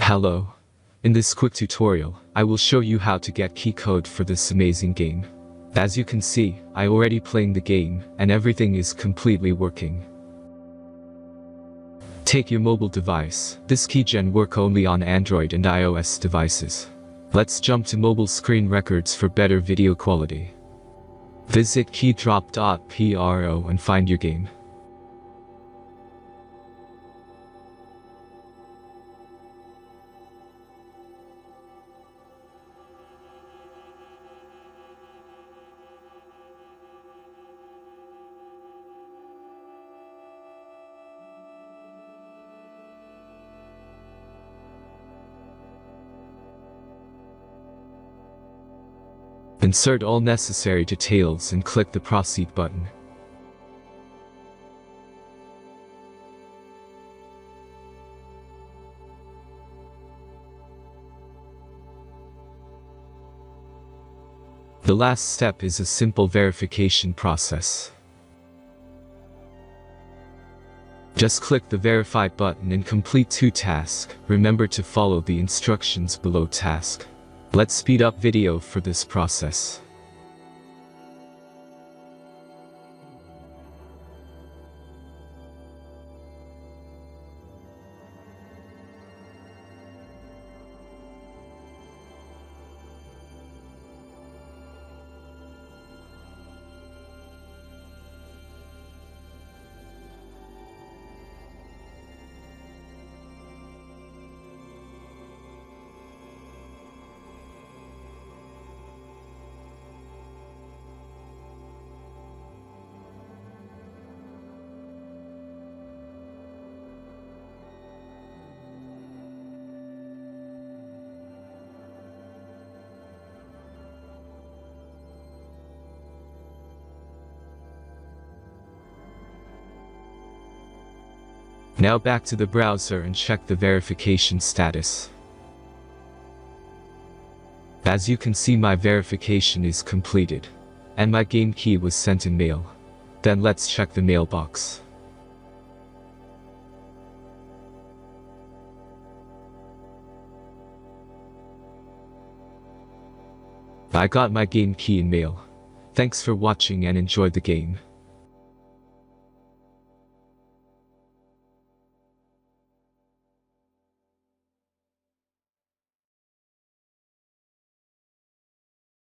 Hello. In this quick tutorial, I will show you how to get key code for this amazing game. As you can see, I already playing the game, and everything is completely working. Take your mobile device. This keygen work only on Android and iOS devices. Let's jump to mobile screen records for better video quality. Visit keydrop.pro and find your game. Insert all necessary details and click the Proceed button. The last step is a simple verification process. Just click the Verify button and complete 2 tasks. Remember to follow the instructions below task. Let's speed up video for this process. Now back to the browser and check the verification status. As you can see, my verification is completed, and my game key was sent in mail. Then let's check the mailbox. I got my game key in mail. Thanks for watching and enjoy the game.